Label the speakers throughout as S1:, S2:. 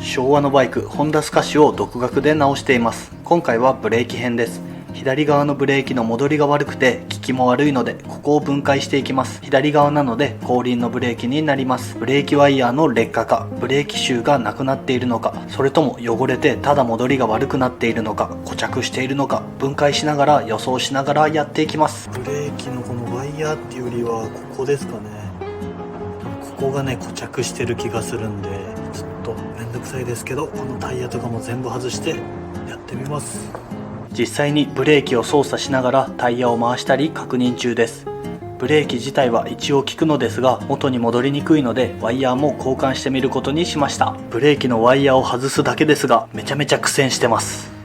S1: 昭和のバイクホンダスカッシュを独学で直しています。今回はブレーキ編です。左側のブレーキの戻りが悪くて効きも悪いので、ここを分解していきます。左側なので後輪のブレーキになります。ブレーキワイヤーの劣化か、ブレーキシューがなくなっているのか、それとも汚れてただ戻りが悪くなっているのか、固着しているのか、分解しながら予想しながらやっていきます。ブレーキのこのワイヤーっていうよりはここですかね。ここがね固着してる気がするんで、ちょっとめんどくさいですけど、このタイヤとかも全部外してやってみます。実際にブレーキを操作しながらタイヤを回したり確認中です。ブレーキ自体は一応効くのですが、元に戻りにくいのでワイヤーも交換してみることにしました。ブレーキのワイヤーを外すだけですが、めちゃめちゃ苦戦してます。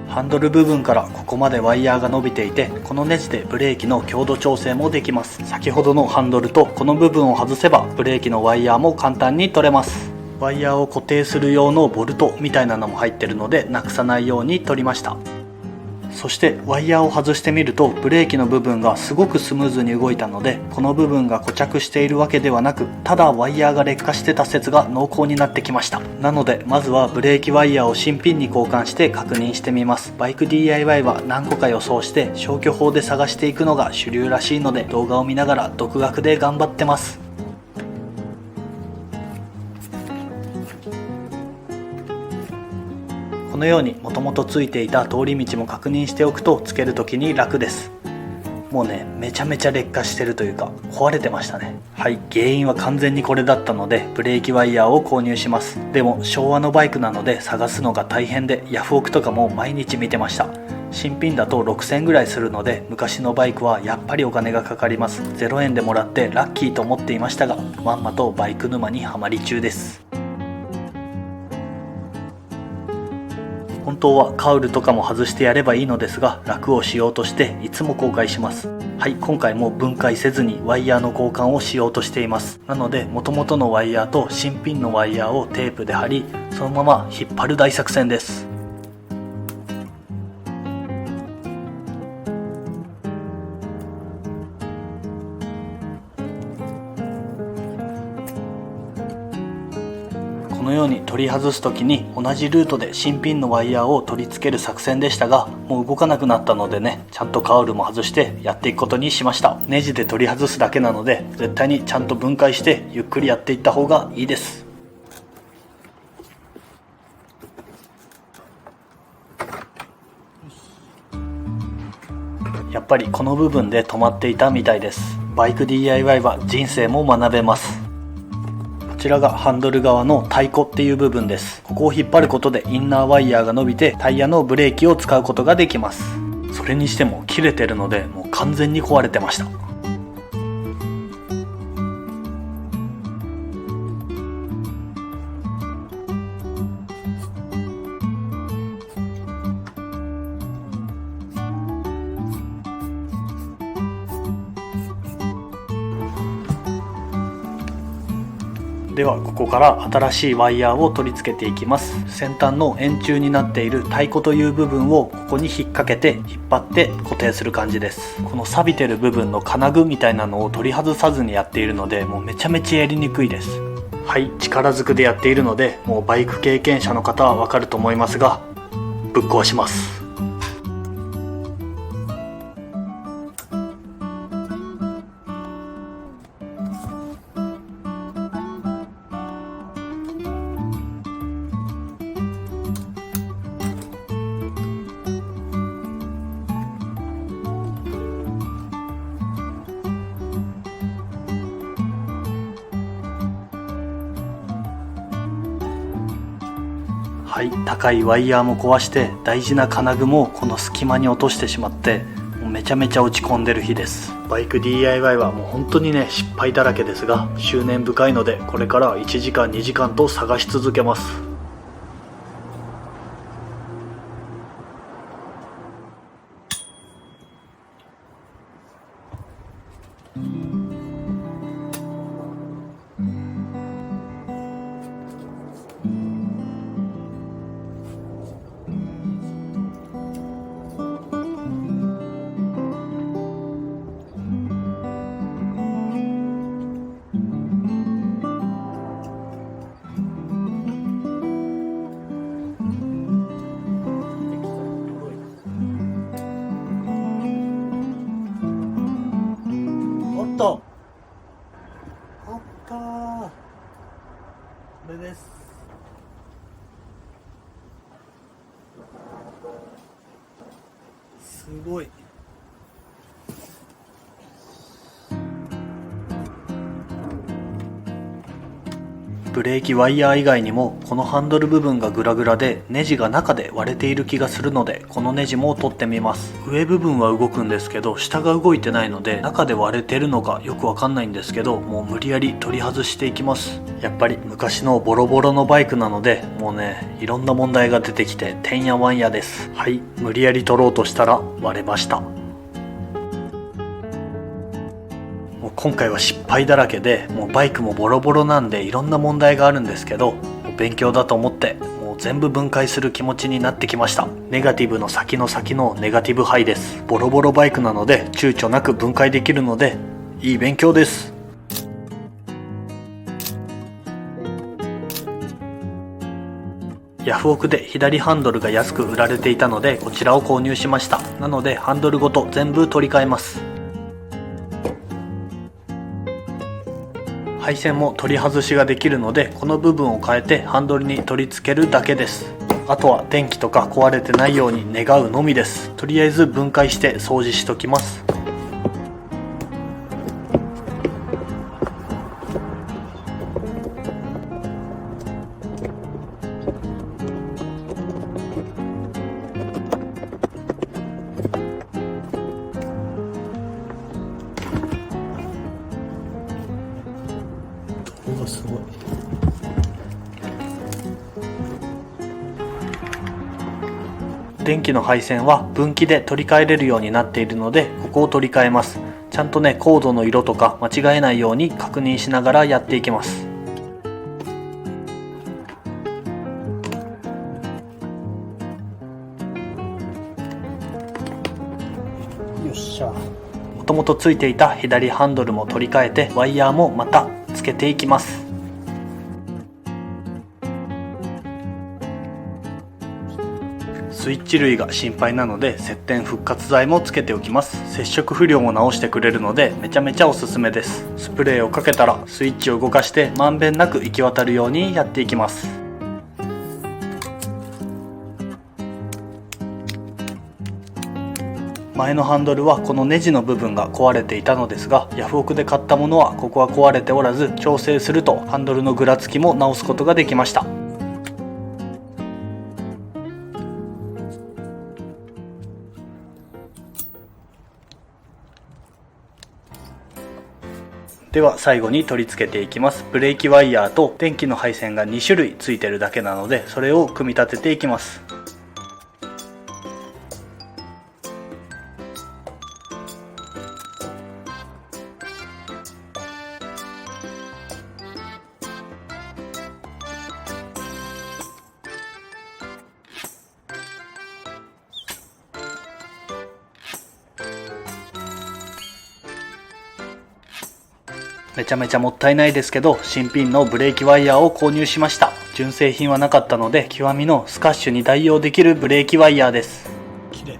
S1: ハンドル部分からここまでワイヤーが伸びていて、このネジでブレーキの強度調整もできます。先ほどのハンドルとこの部分を外せばブレーキのワイヤーも簡単に取れます。ワイヤーを固定する用のボルトみたいなのも入ってるので、なくさないように取りました。そしてワイヤーを外してみると、ブレーキの部分がすごくスムーズに動いたので、この部分が固着しているわけではなく、ただワイヤーが劣化してた説が濃厚になってきました。なのでまずはブレーキワイヤーを新品に交換して確認してみます。バイク DIY は何個か予想して消去法で探していくのが主流らしいので、動画を見ながら独学で頑張ってます。このようにもともとついていた通り道も確認しておくと、つける時に楽です。もうね、めちゃめちゃ劣化してるというか壊れてましたね。はい、原因は完全にこれだったのでブレーキワイヤーを購入します。でも昭和のバイクなので探すのが大変で、ヤフオクとかも毎日見てました。新品だと6000円ぐらいするので、昔のバイクはやっぱりお金がかかります。0円でもらってラッキーと思っていましたが、まんまとバイク沼にはまり中です。本当はカウルとかも外してやればいいのですが、楽をしようとしていつも後悔します。はい、今回も分解せずにワイヤーの交換をしようとしています。なので元々のワイヤーと新品のワイヤーをテープで貼り、そのまま引っ張る大作戦です。このように取り外す時に同じルートで新品のワイヤーを取り付ける作戦でしたが、もう動かなくなったのでね、ちゃんとカウルも外してやっていくことにしました。ネジで取り外すだけなので、絶対にちゃんと分解してゆっくりやっていった方がいいです。やっぱりこの部分で止まっていたみたいです。バイク DIY は人生も学べます。こちらがハンドル側の太鼓っていう部分です。ここを引っ張ることでインナーワイヤーが伸びてタイヤのブレーキを使うことができます。それにしても切れてるので、もう完全に壊れてました。ではここから新しいワイヤーを取り付けていきます。先端の円柱になっている太鼓という部分をここに引っ掛けて引っ張って固定する感じです。この錆びてる部分の金具みたいなのを取り外さずにやっているので、もうめちゃめちゃやりにくいです。はい、力ずくでやっているので、もうバイク経験者の方はわかると思いますが、ぶっ壊します。はい、高いワイヤーも壊して大事な金具もこの隙間に落としてしまって、もうめちゃめちゃ落ち込んでる日です。バイク DIY はもう本当にね失敗だらけですが、執念深いのでこれから1時間2時間と探し続けます。っとあったー、これです。すごい。ブレーキワイヤー以外にもこのハンドル部分がグラグラでネジが中で割れている気がするので、このネジも取ってみます。上部分は動くんですけど下が動いてないので中で割れてるのかよくわかんないんですけど、もう無理やり取り外していきます。やっぱり昔のボロボロのバイクなので、もうねいろんな問題が出てきててんやわんやです。はい、無理やり取ろうとしたら割れました。もう今回は失敗だらけで、もうバイクもボロボロなんでいろんな問題があるんですけど、もう勉強だと思ってもう全部分解する気持ちになってきました。ネガティブの先の先のネガティブハイです。ボロボロバイクなので躊躇なく分解できるのでいい勉強です。ヤフオクで左ハンドルが安く売られていたのでこちらを購入しました。なのでハンドルごと全部取り替えます。配線も取り外しができるのでこの部分を変えてハンドルに取り付けるだけです。あとは電気とか壊れてないように願うのみです。とりあえず分解して掃除しときます。すごい。電気の配線は分岐で取り替えれるようになっているのでここを取り替えます。ちゃんとねコードの色とか間違えないように確認しながらやっていきます。よっしゃ。もともとついていた左ハンドルも取り替えてワイヤーもまたつけていきます。スイッチ類が心配なので接点復活剤もつけておきます。接触不良も直してくれるのでめちゃめちゃおすすめです。スプレーをかけたらスイッチを動かしてまんべんなく行き渡るようにやっていきます。前のハンドルはこのネジの部分が壊れていたのですが、ヤフオクで買ったものはここは壊れておらず、調整するとハンドルのぐらつきも直すことができました。では最後に取り付けていきます。ブレーキワイヤーと電気の配線が2種類ついてるだけなのでそれを組み立てていきます。めちゃめちゃもったいないですけど新品のブレーキワイヤーを購入しました。純正品はなかったので極みのスカッシュに代用できるブレーキワイヤーです。綺麗。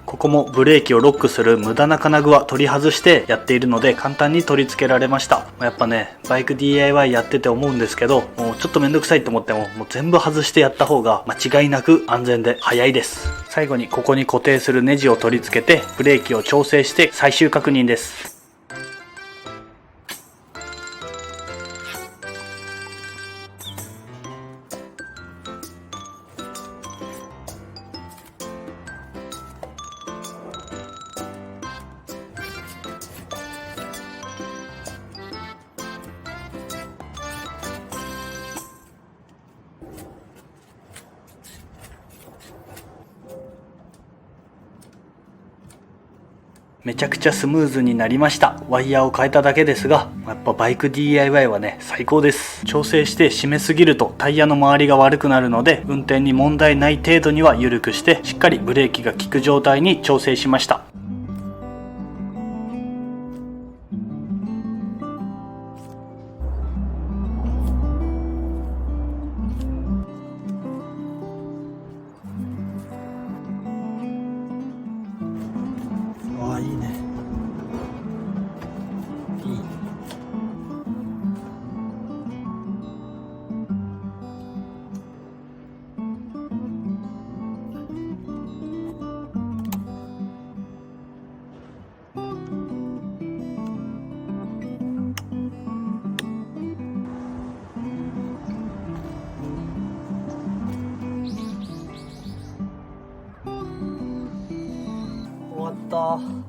S1: ここもブレーキをロックする無駄な金具は取り外してやっているので簡単に取り付けられました。やっぱねバイク DIY やってて思うんですけど、もうちょっとめんどくさいと思っても全部外してやった方が間違いなく安全で早いです。最後にここに固定するネジを取り付けてブレーキを調整して最終確認です。めちゃくちゃスムーズになりました。ワイヤーを変えただけですが、やっぱバイク DIY はね最高です。調整して締めすぎるとタイヤの周りが悪くなるので運転に問題ない程度には緩くしてしっかりブレーキが効く状態に調整しました。は。